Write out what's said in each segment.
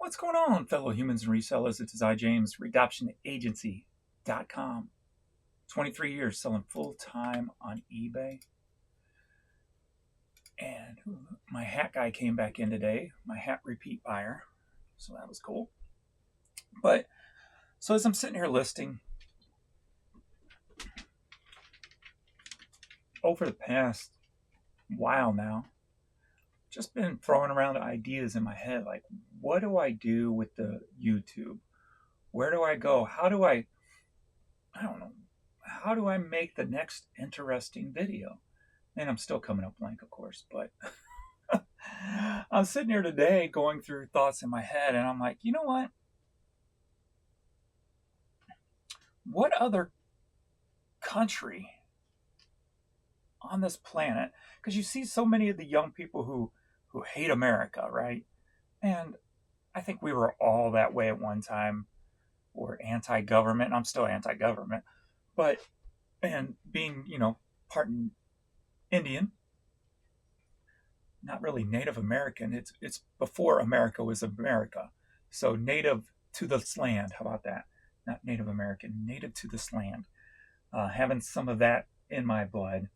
What's going on, fellow humans and resellers? It is I, James, RedoptionAgency.com. 23 years selling full-time on eBay. And my hat guy came back in today, my hat repeat buyer. So that was cool. But, so as I'm sitting here listing, over the past while now, just been throwing around ideas in my head, like, what do I do with the YouTube? Where do I go? How do I don't know, how do I make the next interesting video? And I'm still coming up blank, of course, but I'm sitting here today going through thoughts in my head, and I'm like, you know what? What other country on this planet? Because you see so many of the young people who hate America, right? And I think we were all that way at one time. We're anti-government. I'm still anti-government, but and being, part Indian, not really Native American. It's before America was America. So native to this land. How about that? Not Native American, native to this land. Having some of that in my blood.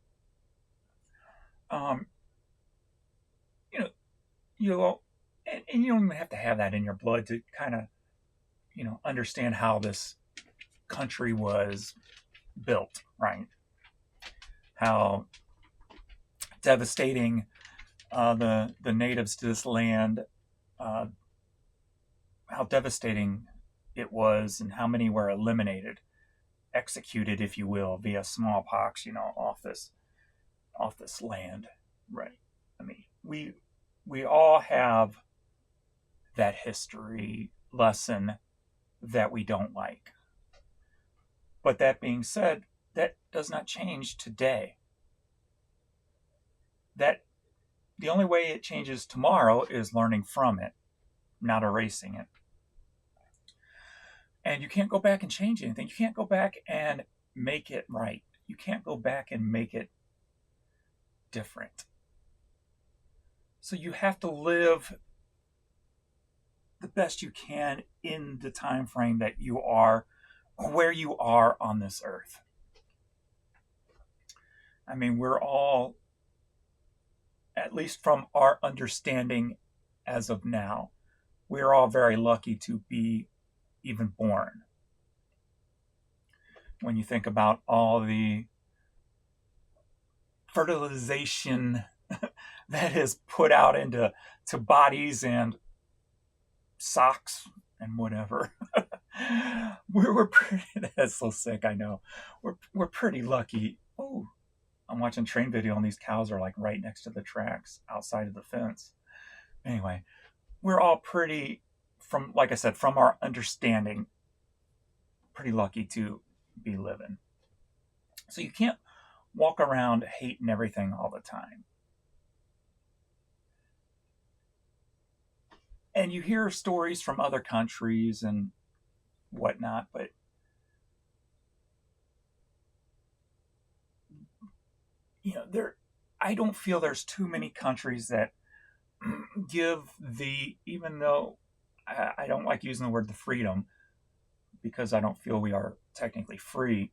And you don't even have to have that in your blood to kind of, understand how this country was built, right? How devastating the natives to this land, how devastating it was, and how many were eliminated, executed, if you will, via smallpox, off this land, right? I mean, we all have that history lesson that we don't like. But that being said, that does not change today. That the only way it changes tomorrow is learning from it, not erasing it. And you can't go back and change anything. You can't go back and make it right. You can't go back and make it different. So you have to live the best you can in the time frame that you are, where you are on this earth. I mean, we're all, at least from our understanding as of now, we're all very lucky to be even born. When you think about all the fertilization that is put out into bodies and socks and whatever, we're pretty, that's so sick, I know. We're pretty lucky. Oh, I'm watching train video and these cows are like right next to the tracks outside of the fence. Anyway, we're all pretty, from, like I said, from our understanding, pretty lucky to be living. So you can't walk around hating everything all the time. And you hear stories from other countries and whatnot, but I don't feel there's too many countries that give even though I don't like using the word the freedom, because I don't feel we are technically free.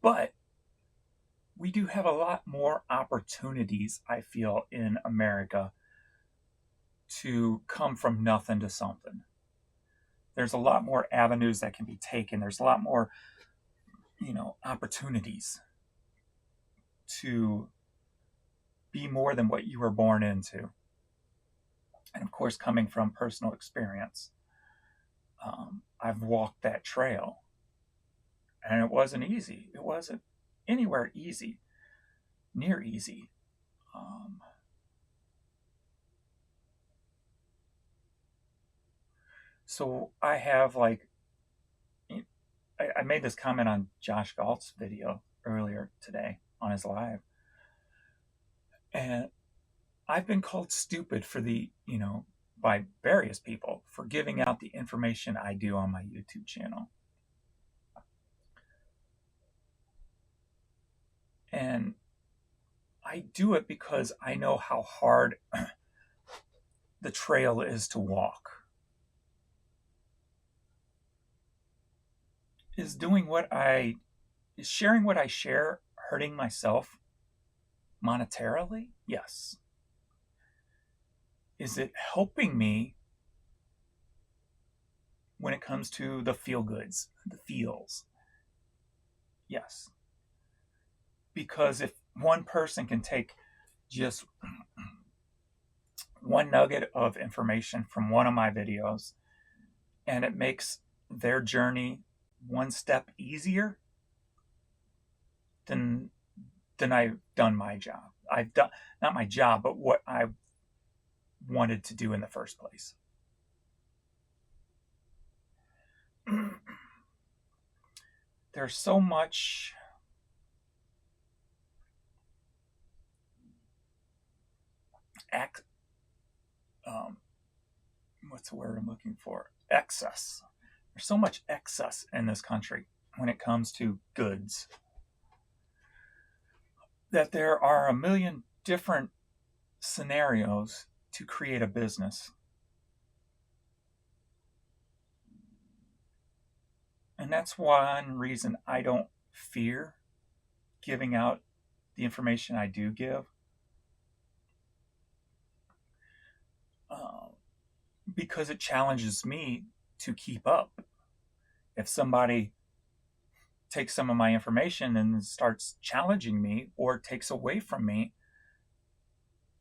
But we do have a lot more opportunities, I feel, in America to come from nothing to something. There's a lot more avenues that can be taken. There's a lot more, opportunities to be more than what you were born into. And of course, coming from personal experience, I've walked that trail, and it wasn't easy. It wasn't anywhere easy, near easy. So I have I made this comment on Josh Galt's video earlier today on his live. And I've been called stupid for by various people for giving out the information I do on my YouTube channel. And I do it because I know how hard the trail is to walk. Is sharing what I share hurting myself monetarily? Yes. Is it helping me when it comes to the feel goods, the feels? Yes. Because if one person can take just one nugget of information from one of my videos and it makes their journey one step easier, then I've done my job. I've done, not my job, but what I wanted to do in the first place. There's so much what's the word I'm looking for? Excess. There's so much excess in this country when it comes to goods that there are a million different scenarios to create a business. And that's one reason I don't fear giving out the information I do give. Because it challenges me to keep up. If somebody takes some of my information and starts challenging me or takes away from me,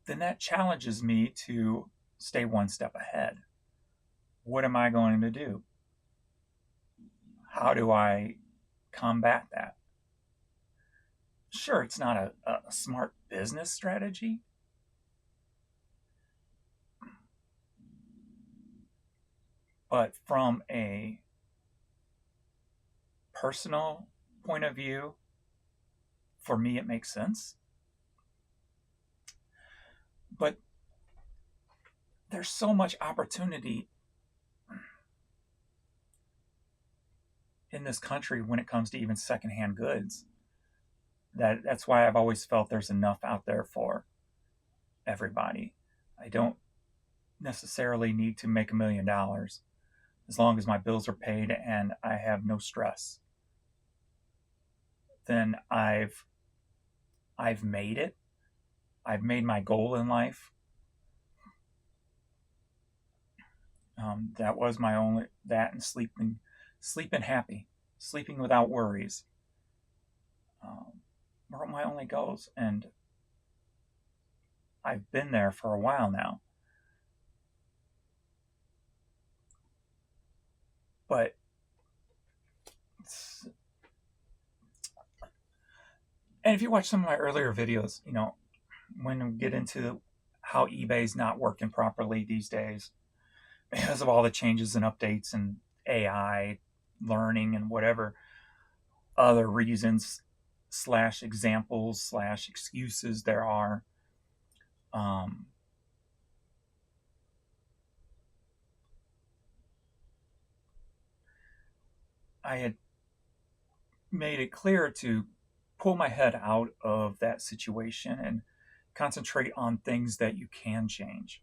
then that challenges me to stay one step ahead. What am I going to do? How do I combat that? Sure, it's not a smart business strategy, but from a personal point of view, for me, it makes sense. But there's so much opportunity in this country when it comes to even secondhand goods. That's why I've always felt there's enough out there for everybody. I don't necessarily need to make $1 million as long as my bills are paid and I have no stress. Then I've made it. I've made my goal in life. That was my only, that and sleeping happy, sleeping without worries. Were my only goals, and I've been there for a while now. But and if you watch some of my earlier videos, when we get into how eBay's not working properly these days because of all the changes and updates and AI learning and whatever other reasons / examples / excuses there are. I had made it clear to pull my head out of that situation and concentrate on things that you can change.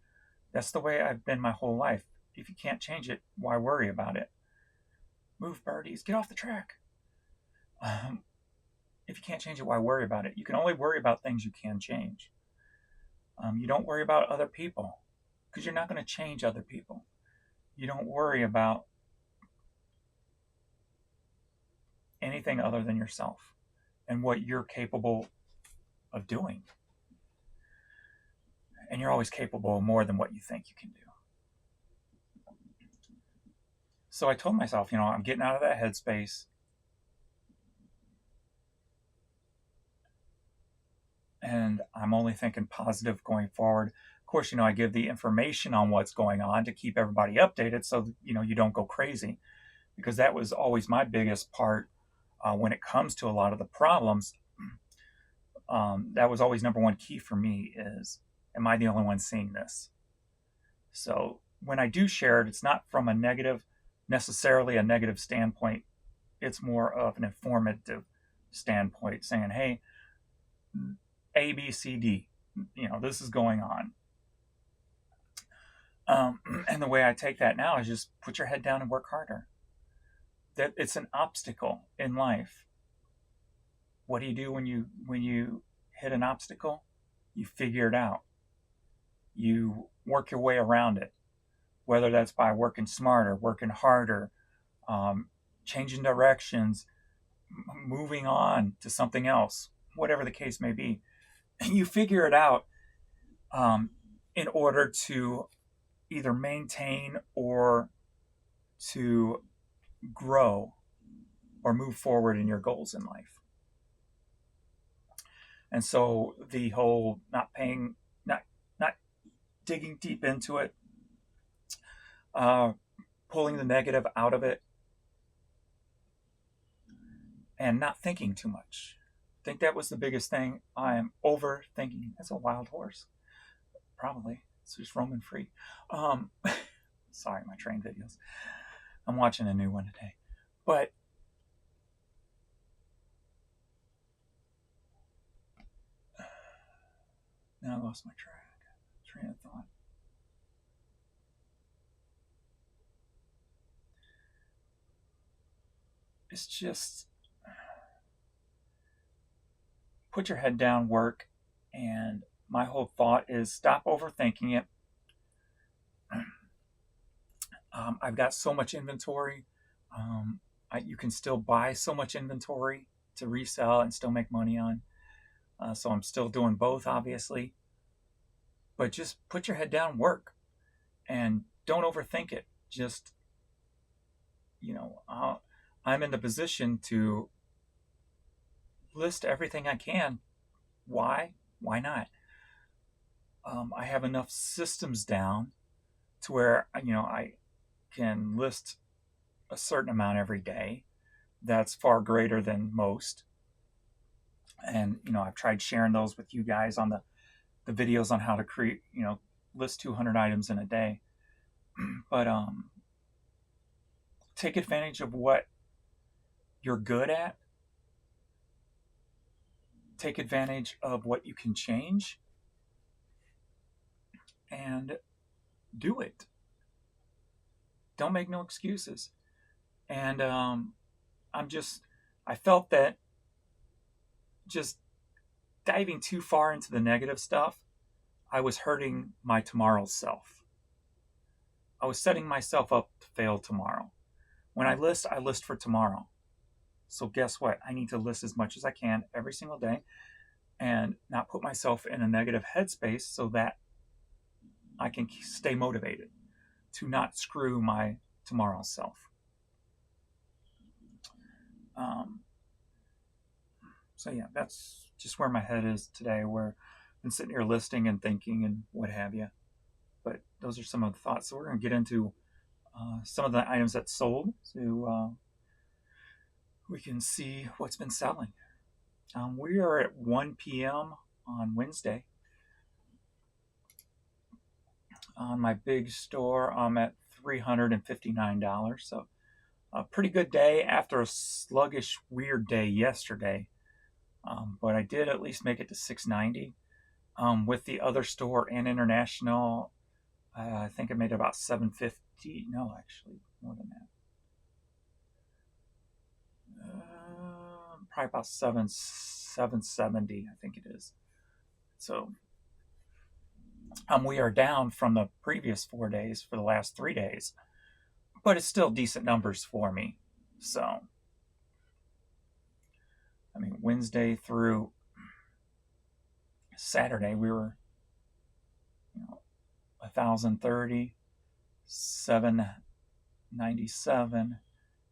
That's the way I've been my whole life. If you can't change it, why worry about it? Move, birdies, get off the track. If you can't change it, why worry about it? You can only worry about things you can change. You don't worry about other people because you're not going to change other people. You don't worry about anything other than yourself and what you're capable of doing. And you're always capable of more than what you think you can do. So I told myself, I'm getting out of that headspace. And I'm only thinking positive going forward. Of course, I give the information on what's going on to keep everybody updated so, you don't go crazy. Because that was always my biggest part when it comes to a lot of the problems. That was always number one key for me is, am I the only one seeing this? So when I do share it, it's not from necessarily a negative standpoint. It's more of an informative standpoint saying, hey, A, B, C, D. This is going on. And the way I take that now is just put your head down and work harder. That it's an obstacle in life. What do you do when you hit an obstacle? You figure it out. You work your way around it, whether that's by working smarter, working harder, changing directions, moving on to something else, whatever the case may be. You figure it out in order to either maintain or to grow or move forward in your goals in life. And so the whole not digging deep into it, pulling the negative out of it, and not thinking too much. I think that was the biggest thing. I am overthinking. That's a wild horse. Probably. It's just roaming free. Sorry, my train videos. I'm watching a new one today. But now I lost my train of thought. It's just put your head down, work, and my whole thought is stop overthinking it. I've got so much inventory. You can still buy so much inventory to resell and still make money on. So I'm still doing both, obviously. But just put your head down, work, and don't overthink it. Just, I'm in the position to list everything I can. Why? Why not? I have enough systems down to where, I can list a certain amount every day. That's far greater than most. And, I've tried sharing those with you guys on the videos on how to create, list 200 items in a day. But take advantage of what you're good at. Take advantage of what you can change. And do it. Don't make no excuses. And I felt that just diving too far into the negative stuff, I was hurting my tomorrow self. I was setting myself up to fail tomorrow. When I list for tomorrow. So guess what? I need to list as much as I can every single day and not put myself in a negative headspace so that I can stay motivated to not screw my tomorrow self. So yeah, that's just where my head is today, where I've been sitting here listing and thinking and what have you. But those are some of the thoughts. So we're going to get into some of the items that sold, so we can see what's been selling. We are at 1 p.m. on Wednesday. On my big store, I'm at $359. So a pretty good day after a sluggish, weird day yesterday. But I did at least make it to $690. With the other store and international, I think I made about $750. No, actually, more than that. Probably about $770, I think it is. So we are down from the previous 4 days for the last 3 days, but it's still decent numbers for me. So, Wednesday through Saturday, we were, 1,030, 797,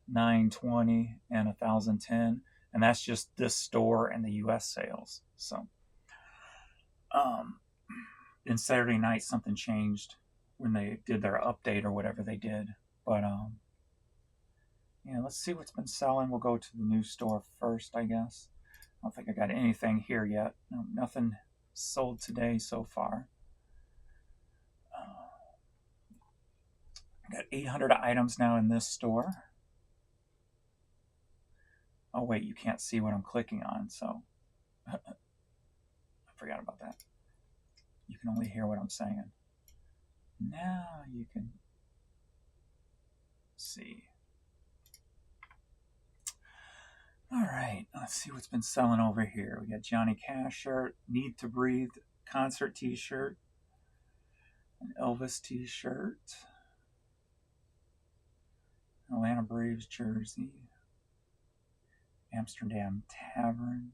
920, and 1,010, and that's just this store and the U.S. sales. So, in Saturday night, something changed when they did their update or whatever they did. But let's see what's been selling. We'll go to the new store first, I guess. I don't think I got anything here yet. No, nothing sold today so far. I got 800 items now in this store. Oh wait, you can't see what I'm clicking on, so I forgot about that. You can only hear what I'm saying. Now you can see. All right, let's see what's been selling over here. We got Johnny Cash shirt, Need to Breathe concert t-shirt, an Elvis t-shirt, Atlanta Braves jersey, Amsterdam Tavern,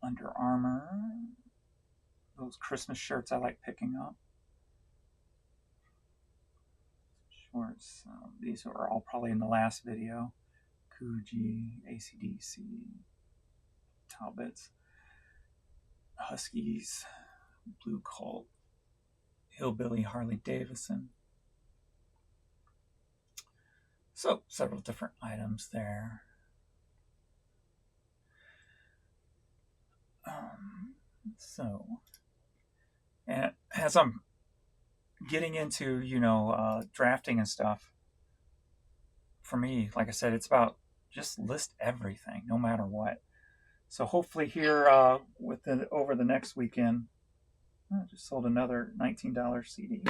Under Armour, those Christmas shirts I like picking up. Shorts, these are all probably in the last video. Coogee, AC/DC, Talbots, Huskies, Blue Colt, Hillbilly Harley Davidson. So several different items there. And as I'm getting into, drafting and stuff, for me, like I said, it's about just list everything, no matter what. So hopefully here over the next weekend, I just sold another $19 CD.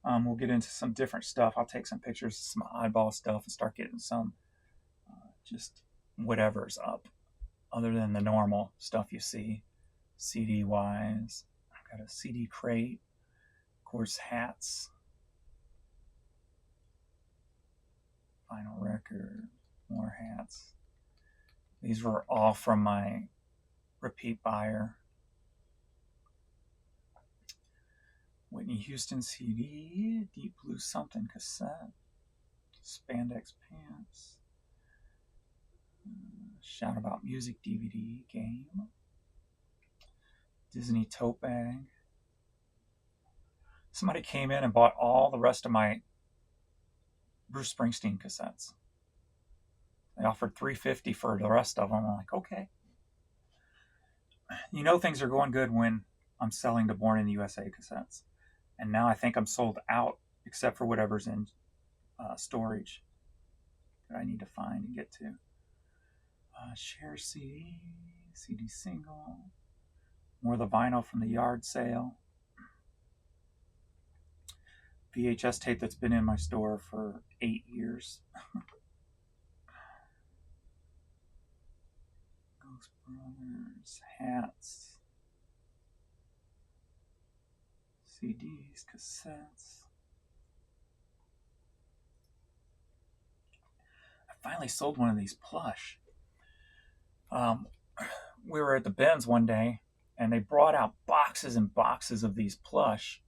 We'll get into some different stuff. I'll take some pictures of some oddball stuff and start getting some just whatever's up, other than the normal stuff you see, CD-wise. I've got a CD crate, of course, hats, vinyl record, more hats. These were all from my repeat buyer. Whitney Houston CD, Deep Blue Something cassette, Spandex pants, Shout About Music DVD game, Disney tote bag. Somebody came in and bought all the rest of my Bruce Springsteen cassettes. They offered $350 for the rest of them. I'm like, okay. Things are going good when I'm selling the Born in the USA cassettes. And now I think I'm sold out, except for whatever's in storage that I need to find and get to. Share CD, CD single, more of the vinyl from the yard sale. VHS tape that's been in my store for 8 years. Ghost Brothers, hats, CDs, cassettes. I finally sold one of these plush. We were at the Benz one day, and they brought out boxes and boxes of these plush.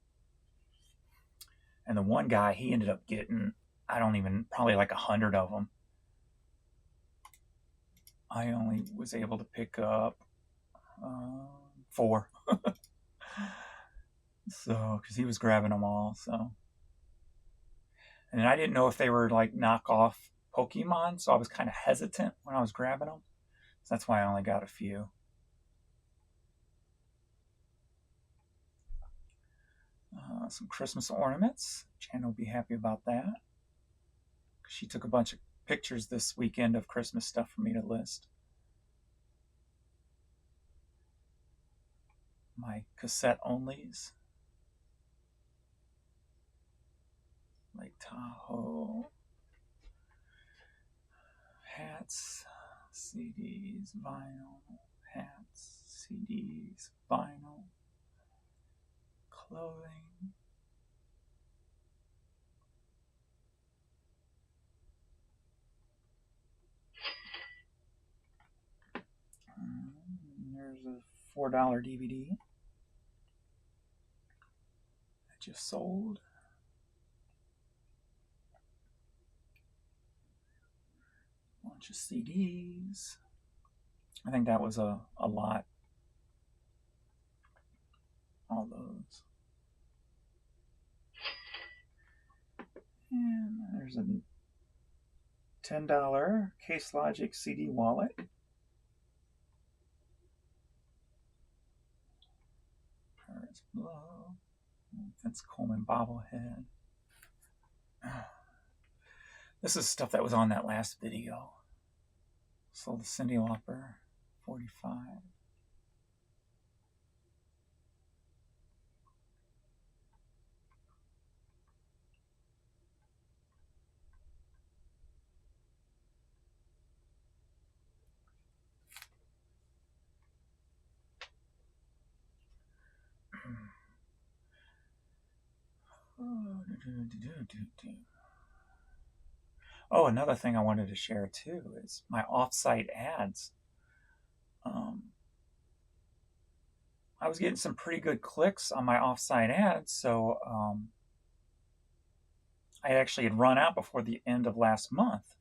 And the one guy, he ended up getting, probably like 100 of them. I only was able to pick up 4. So, because he was grabbing them all, so. And I didn't know if they were like knockoff Pokemon, so I was kind of hesitant when I was grabbing them. So that's why I only got a few. Some Christmas ornaments. Jan will be happy about that. She took a bunch of pictures this weekend of Christmas stuff for me to list. My cassette onlys. Lake Tahoe. Hats, CDs, vinyl. Hats, CDs, vinyl. Clothing. There's a $4 DVD I just sold. Bunch of CDs. I think that was a lot. All those. And there's a $10 Case Logic CD wallet. Paris Blue. Vince Coleman bobblehead. This is stuff that was on that last video. So the Cindy Lauper, 45. Oh, another thing I wanted to share too is my offsite ads. I was getting some pretty good clicks on my offsite ads, so I actually had run out before the end of last month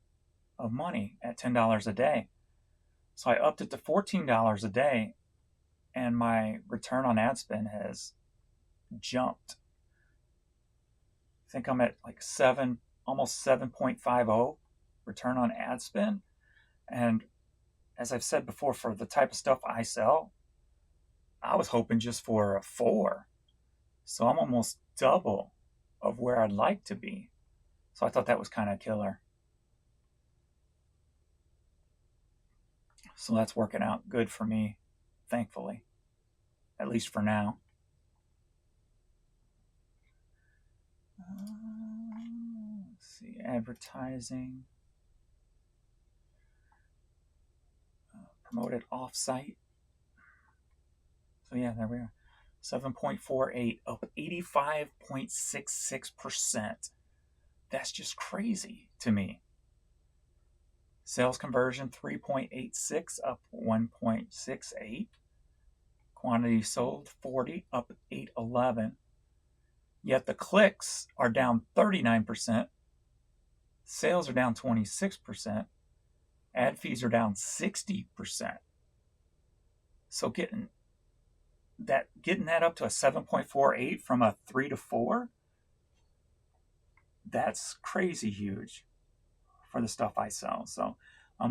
of money at $10 a day. So I upped it to $14 a day, and my return on ad spend has jumped. I think I'm at like almost 7.50 return on ad spend. And as I've said before, for the type of stuff I sell, I was hoping just for a 4. So I'm almost double of where I'd like to be. So I thought that was kind of killer. So that's working out good for me, thankfully, at least for now. Let's see, advertising. Promoted offsite. So yeah, there we are. 7.48, up 85.66%. That's just crazy to me. Sales conversion 3.86, up 1.68. Quantity sold 40, up 811. Yet the clicks are down 39%. Sales are down 26%. Ad fees are down 60%. So getting that up to a 7.48 from a 3 to 4, that's crazy huge for the stuff I sell. So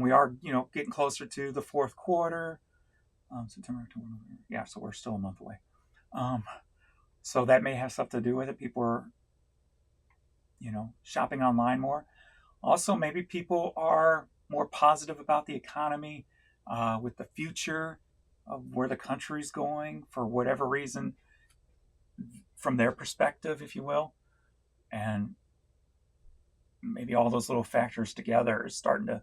we are, getting closer to the fourth quarter. September, October, November. Yeah, so we're still a month away. So that may have stuff to do with it. People are, shopping online more. Also, maybe people are more positive about the economy, with the future of where the country's going for whatever reason, from their perspective, if you will. And maybe all those little factors together is starting to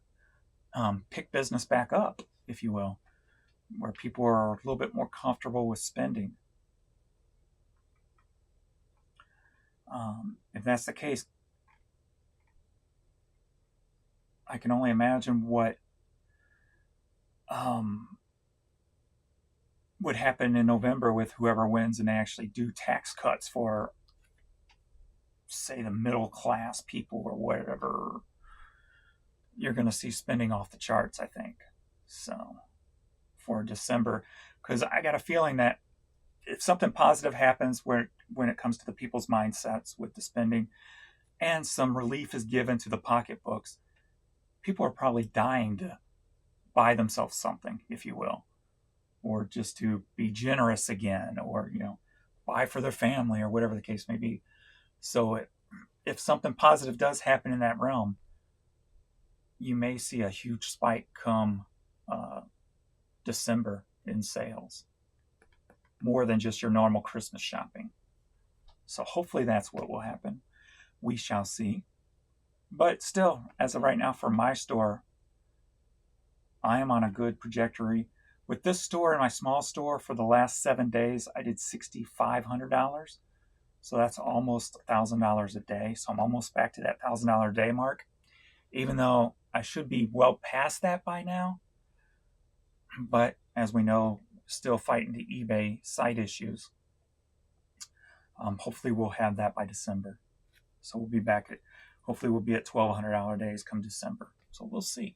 pick business back up, if you will, where people are a little bit more comfortable with spending. If that's the case, I can only imagine what would happen in November with whoever wins and they actually do tax cuts for, say, the middle class people or whatever. You're going to see spending off the charts, I think. So for December, because I got a feeling that if something positive happens when it comes to the people's mindsets with the spending and some relief is given to the pocketbooks, people are probably dying to buy themselves something, if you will, or just to be generous again, or, buy for their family or whatever the case may be. So if something positive does happen in that realm, you may see a huge spike come December in sales, more than just your normal Christmas shopping. So hopefully that's what will happen. We shall see. But still, as of right now, for my store, I am on a good trajectory. With this store and my small store, for the last 7 days, I did $6,500. So that's almost $1,000 a day. So I'm almost back to that $1,000 a day mark, even though I should be well past that by now. But as we know, still fighting the eBay site issues. Hopefully we'll have that by December. So we'll be back at, hopefully we'll be at $1,200 days come December. So we'll see.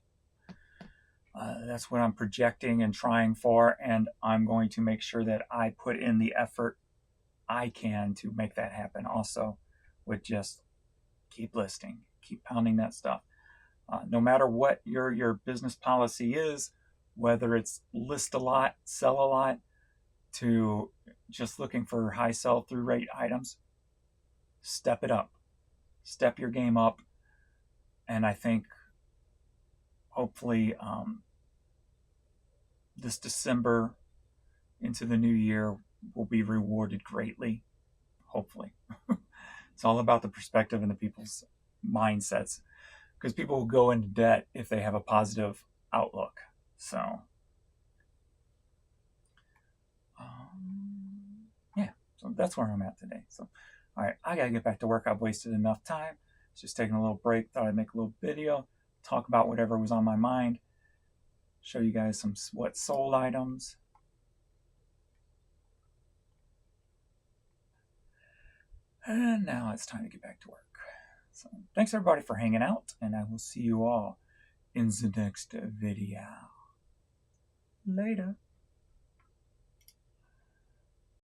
That's what I'm projecting and trying for, and I'm going to make sure that I put in the effort I can to make that happen also, with just keep listing, keep pounding that stuff. No matter what your business policy is, whether it's list a lot, sell a lot, to just looking for high sell-through rate items, step it up. Step your game up. And I think hopefully this December into the new year will be rewarded greatly, hopefully. It's all about the perspective and the people's mindsets, because people will go into debt if they have a positive outlook. So, yeah, so that's where I'm at today. So, all right, I gotta get back to work. I've wasted enough time. Just taking a little break. Thought I'd make a little video, talk about whatever was on my mind, show you guys some what sold items. And now it's time to get back to work. So thanks everybody for hanging out, and I will see you all in the next video. Later.